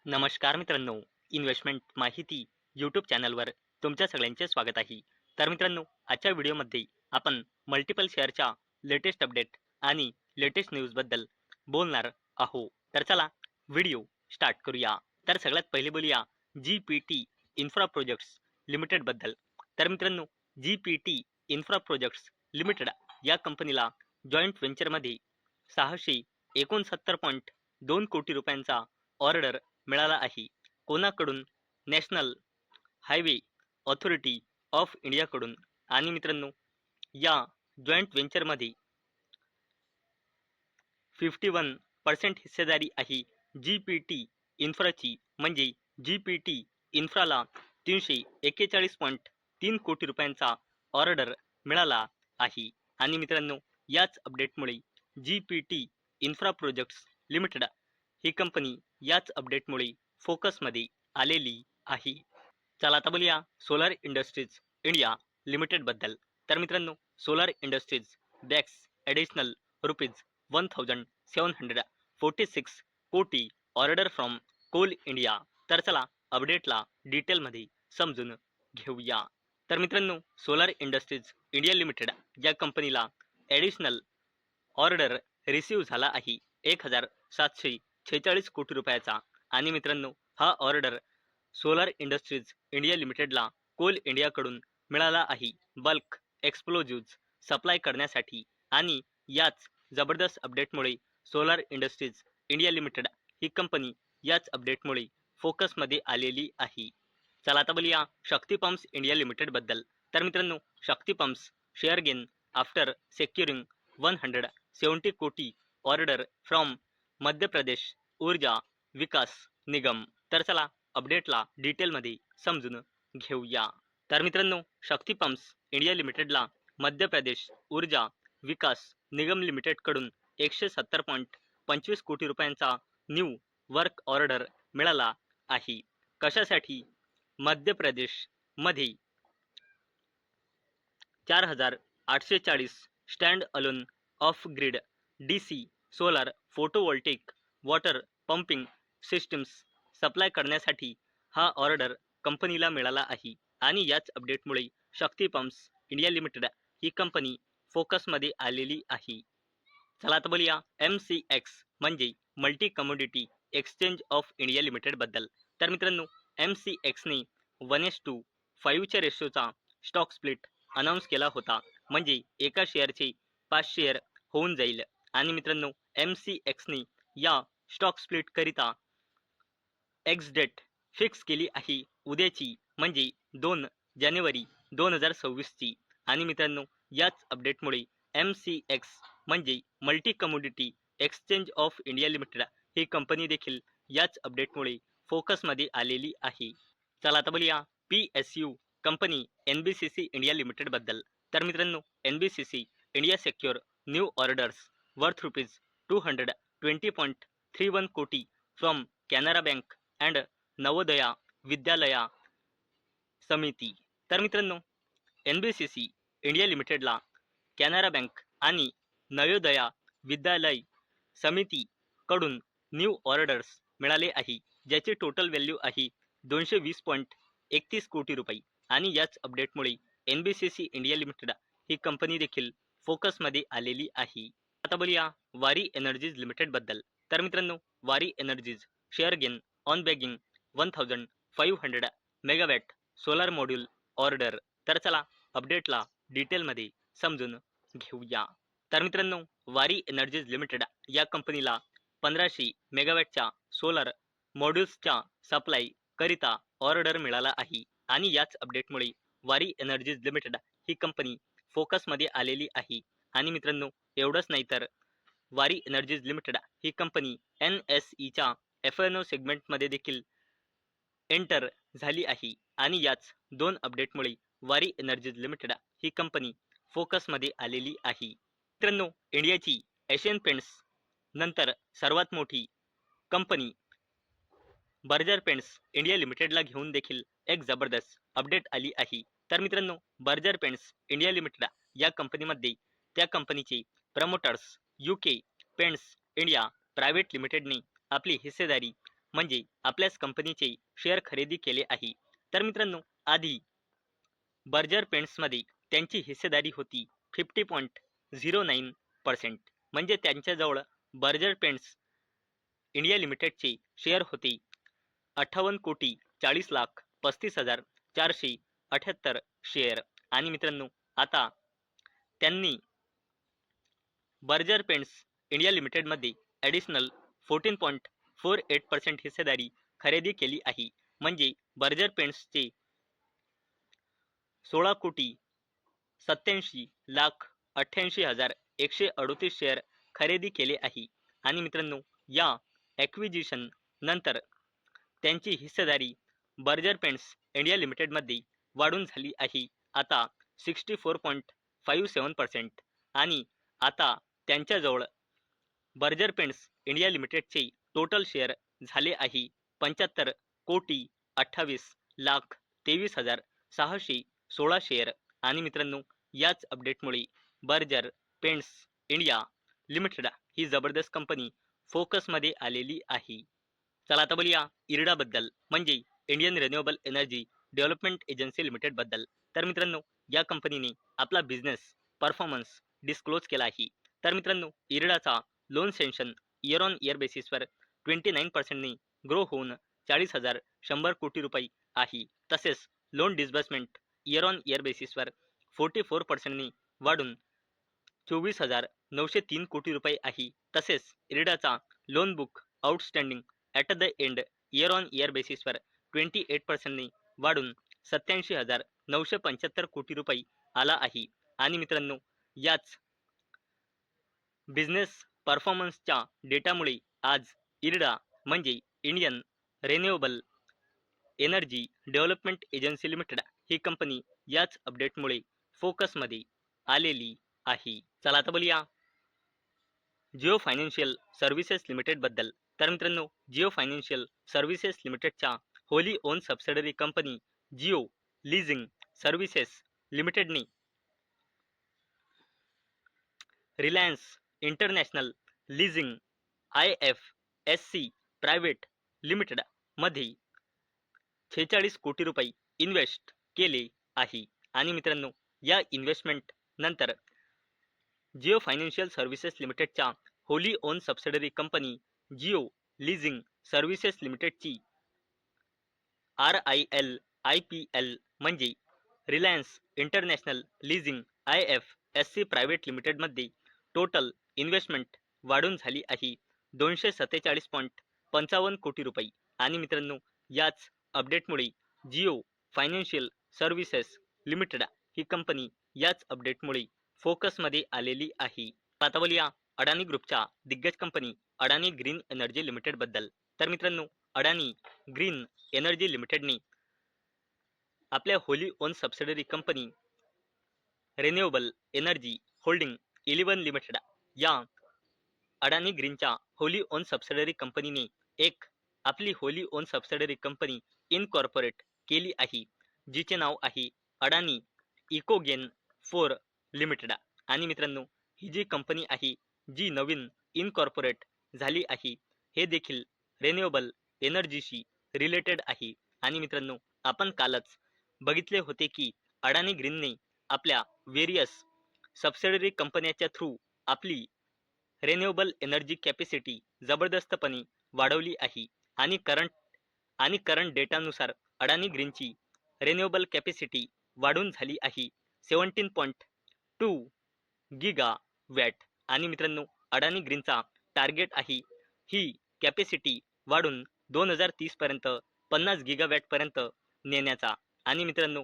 नमस्कार मित्रांनो, इन्व्हेस्टमेंट माहिती यूट्यूब चॅनलवर तुमच्या सगळ्यांचे स्वागत आहे. तर मित्रांनो, आजच्या व्हिडिओमध्ये आपण मल्टिपल शेअरच्या लेटेस्ट अपडेट आणि लेटेस्ट न्यूजबद्दल बोलणार आहोत. तर चला व्हिडिओ स्टार्ट करूया. तर सगळ्यात पहिले बोलूया GPT इन्फ्रा प्रोजेक्ट्स लिमिटेडबद्दल. तर मित्रांनो, GPT इन्फ्रा प्रोजेक्ट्स लिमिटेड या कंपनीला जॉईंट व्हेंचरमध्ये 669.2 कोटी रुपयांचा ऑर्डर मिळाला आहे. कोणाकडून? नॅशनल हायवे ऑथॉरिटी ऑफ इंडियाकडून. आणि मित्रांनो, या जॉईंट व्हेंचरमध्ये 51% हिस्सेदारी आहे GPT इन्फ्राची. म्हणजे GPT इन्फ्राला 341.3 कोटी रुपयांचा ऑर्डर मिळाला आहे. आणि मित्रांनो, याच अपडेटमुळे GPT इन्फ्रा प्रोजेक्ट्स लिमिटेड ही कंपनी याच अपडेटमुळे फोकसमध्ये आलेली आहे. चला आता बोलूया सोलार इंडस्ट्रीज इंडिया लिमिटेडबद्दल. तर मित्रांनो, सोलार इंडस्ट्रीज बॅक्स ॲडिशनल ₹1,746 कोटी ऑर्डर फ्रॉम कोल इंडिया. तर चला अपडेटला डिटेलमध्ये समजून घेऊया. तर मित्रांनो, सोलार इंडस्ट्रीज इंडिया लिमिटेड या कंपनीला ॲडिशनल ऑर्डर रिसीव्ह झाला आहे 1,746 कोटी रुपयाचा. आणि मित्रांनो, हा ऑर्डर सोलार इंडस्ट्रीज इंडिया लिमिटेडला कोल इंडियाकडून मिळाला आहे बल्क एक्सप्लोजिव्ज सप्लाय करण्यासाठी. आणि याच जबरदस्त अपडेटमुळे सोलार इंडस्ट्रीज इंडिया लिमिटेड ही कंपनी याच अपडेटमुळे फोकसमध्ये आलेली आहे. चला आता बोलूया शक्ती पंप्स इंडिया लिमिटेडबद्दल. तर मित्रांनो, Shakti pumps share gain after securing 170 crore order from Madhya Pradesh ऊर्जा विकास निगम. तर चला अपडेटला डिटेलमध्ये समजून घेऊया. तर मित्रांनो, शक्ती पंप्स इंडिया लिमिटेडला मध्य प्रदेश ऊर्जा विकास निगम लिमिटेडकडून 170.25 कोटी रुपयांचा न्यू वर्क ऑर्डर मिळाला आहे. कशासाठी? मध्य प्रदेशमध्ये 4,840 stand alone off grid DC solar photovoltaic water pumping systems supply करण्यासाठी हा ऑर्डर कंपनीला मिळाला आहे. आणि याच अपडेटमुळे शक्ती पंप्स इंडिया लिमिटेड ही कंपनी फोकसमध्ये आलेली आहे. चला आता बोलूया MCX म्हणजे multi commodity exchange of India लिमिटेडबद्दल. तर मित्रांनो, MCXने 1:5च्या रेशोचा स्टॉक स्प्लिट अनाऊन्स केला होता. म्हणजे एका शेअरचे 5 शेअर होऊन जाईल. आणि मित्रांनो, MCXने या स्टॉक स्प्लिट करिता एक्स डेट फिक्स केली आहे उद्याची, म्हणजे 2 जानेवारी 2026ची. आणि मित्रांनो, याच अपडेटमुळे MCX म्हणजे multi commodity exchange of India limited ही कंपनी देखील याच अपडेटमुळे फोकसमध्ये आलेली आहे. चला आता बोलूया PSU कंपनी NBCC इंडिया लिमिटेडबद्दल. तर मित्रांनो, NBCC India secure new orders worth ₹220.31 crore from Canara bank and Navodaya Vidyalaya Samiti. तर मित्रांनो, NBCC इंडिया लिमिटेडला कॅनरा बँक आणि नवोदया विद्यालय समिती कडून न्यू ऑर्डर्स मिळाले आहे, ज्याची टोटल व्हॅल्यू आहे 220.31 कोटी रुपये. आणि याच अपडेटमुळे NBCC इंडिया लिमिटेड ही कंपनी देखील फोकसमध्ये आलेली आहे. आता बोलूया वारी एनर्जीज लिमिटेडबद्दल. तर मित्रांनो, वारी energies share gain on bagging 1,500 megawatt solar module order. तर चला अपडेटला डिटेलमध्ये समजून घेऊया. तर मित्रांनो, वारी एनर्जीज लिमिटेड या कंपनीला 1500 मेगावॅटच्या सोलार मॉड्यूल्सच्या सप्लाय करिता ऑर्डर मिळाला आहे. आणि याच अपडेटमुळे वारी एनर्जीज लिमिटेड ही कंपनी फोकसमध्ये आलेली आहे. आणि मित्रांनो, एवढंच नाही तर वारी एनर्जीज लिमिटेड ही कंपनी NSEच्या FNO सेगमेंटमध्ये देखील एंटर झाली आहे. आणि याच 2 अपडेटमुळे वारी एनर्जीज लिमिटेड ही कंपनी फोकसमध्ये आलेली आहे. मित्रांनो, इंडियाची एशियन पेंट्स नंतर सर्वात मोठी कंपनी बर्जर पेंट्स इंडिया लिमिटेडला घेऊन देखील एक जबरदस्त अपडेट आली आहे. तर मित्रांनो, बर्जर पेंट्स इंडिया लिमिटेड या कंपनीमध्ये त्या कंपनीचे promoters UK paints India private लिमिटेडने आपली हिस्सेदारी म्हणजे आपल्याच कंपनीचे शेअर खरेदी केले आहे. तर मित्रांनो, आधी बर्जर पेंट्समध्ये त्यांची हिस्सेदारी होती 50.09%. म्हणजे त्यांच्याजवळ बर्जर पेंट्स इंडिया लिमिटेडचे शेअर होते 58,40,35,478 शेअर. आणि मित्रांनो, आता त्यांनी बर्जर पेंट्स इंडिया लिमिटेडमध्ये ॲडिशनल 14.48% हिस्सेदारी खरेदी केली आहे. म्हणजे बर्जर पेंट्सचे 16,87,88,138 शेअर खरेदी केले आहे. आणि मित्रांनो, या ॲक्विजिशन नंतर त्यांची हिस्सेदारी बर्जर पेंट्स इंडिया लिमिटेडमध्ये वाढून झाली आहे आता 64.57%. आणि आता त्यांच्याजवळ बर्जर पेंट्स इंडिया लिमिटेडचे टोटल शेअर झाले आहे 75,28,23,616 शेअर. आणि मित्रांनो, याच अपडेटमुळे बर्जर पेंट्स इंडिया लिमिटेड ही जबरदस्त कंपनी फोकसमध्ये आलेली आहे. चला आता बोलूया इरडाबद्दल, म्हणजे Indian renewable energy development agency limited बद्दल. तर मित्रांनो, या कंपनीने आपला बिझनेस परफॉर्मन्स डिस्क्लोज केला आहे. तर मित्रांनो, इरडाचा loan sanction year on year बेसिसवर 29%ने ग्रो होऊन 40,100 कोटी रुपये आहे. तसेच loan disbursement year on year बेसिसवर 44%ने वाढून 24,903 कोटी रुपये आहे. तसेच इरडाचा loan book outstanding at the end year on year बेसिसवर 28%ने वाढून 87,975 कोटी रुपये आला आहे. आणि मित्रांनो, याच बिझनेस परफॉर्मन्सच्या डेटामुळे आज इरडा म्हणजे Indian renewable energy development agency limited ही कंपनी याच अपडेटमुळे फोकसमध्ये आलेली आहे. चला आता बोलूया जिओ फायनान्शियल सर्व्हिसेस लिमिटेड बद्दल. तर मित्रांनो, जिओ फायनान्शियल सर्व्हिसेस लिमिटेडच्या wholly owned subsidiary company Jio leasing services लिमिटेडने Reliance international leasing IFSC private limited मध्ये 46 कोटी रुपये इन्व्हेस्ट केले आहे. आणि मित्रांनो, या इन्व्हेस्टमेंट नंतर जिओ फायनान्शियल सर्व्हिसेस लिमिटेडच्या wholly owned subsidiary company Jio leasing services लिमिटेडची RILIPL म्हणजे Reliance international leasing IFSC private लिमिटेडमध्ये टोटल इन्व्हेस्टमेंट वाढून झाली आहे 247.55 कोटी रुपये. आणि मित्रांनो, याच अपडेटमुळे जिओ फायनान्शियल सर्व्हिसेस लिमिटेड ही कंपनी याच अपडेटमुळे फोकसमध्ये आलेली आहे. आता बोलूया अडानी ग्रुपच्या दिग्गज कंपनी अडानी ग्रीन एनर्जी लिमिटेड बद्दल. तर मित्रांनो, अडानी ग्रीन एनर्जी लिमिटेडने आपल्या Holy owned subsidiary company renewable energy holding 11 limited या अडानी ग्रीनच्या होली ओन सबसिडरी कंपनीने एक आपली Holy owned subsidiary company incorporate केली आहे, जिचे नाव आहे अडानी इकोगेन 4 लिमिटेड. आणि मित्रांनो, ही जी कंपनी आहे जी नवीन इनकॉर्पोरेट झाली आहे, हे देखील रिन्युएबल एनर्जीशी रिलेटेड आहे. आणि मित्रांनो, आपण कालच बघितले होते की अडानी ग्रीनने आपल्या वेरियस सबसिडरी कंपन्यांच्या थ्रू आपली रिन्युएबल एनर्जी कॅपॅसिटी जबरदस्तपणे वाढवली आहे. आणि करंट डेटानुसार अडानी ग्रीनची रिन्युएबल कॅपॅसिटी वाढून झाली आहे 17.2 गिगावॅट. आणि मित्रांनो, अडानी ग्रीनचा टार्गेट आहे ही कॅपॅसिटी वाढून 2030 पर्यंत 50 गिगावॅट पर्यंत नेण्याचा. आणि मित्रांनो,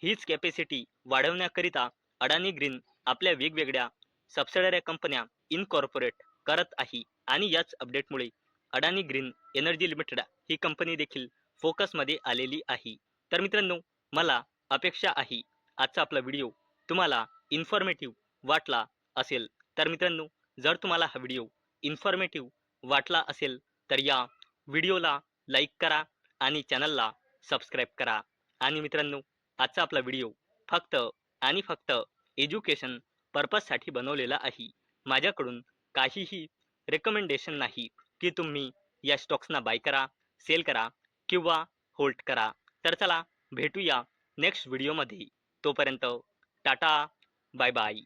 हीच कॅपॅसिटी वाढवण्याकरिता अडानी ग्रीन आपल्या वेगवेगळ्या सबसिडऱ्या कंपन्या इनकॉर्पोरेट करत आहे. आणि याच अपडेटमुळे अडानी ग्रीन एनर्जी लिमिटेड ही कंपनी देखील फोकसमध्ये आलेली आहे. तर मित्रांनो, मला अपेक्षा आहे आजचा आपला व्हिडिओ तुम्हाला इन्फॉर्मेटिव्ह वाटला असेल. तर मित्रांनो, जर तुम्हाला हा व्हिडिओ इन्फॉर्मेटिव्ह वाटला असेल तर या व्हिडिओला लाईक करा आणि चॅनलला सबस्क्राईब करा. आणि मित्रांनो, आजचा आपला व्हिडिओ फक्त आणि फक्त एज्युकेशन पर्पजसाठी बनवलेला आहे. माझ्याकडून काहीही रेकमेंडेशन नाही की तुम्ही या स्टॉक्सना बाय करा, सेल करा किंवा होल्ड करा. तर चला भेटूया नेक्स्ट व्हिडिओमध्ये. तोपर्यंत टाटा, बाय बाय.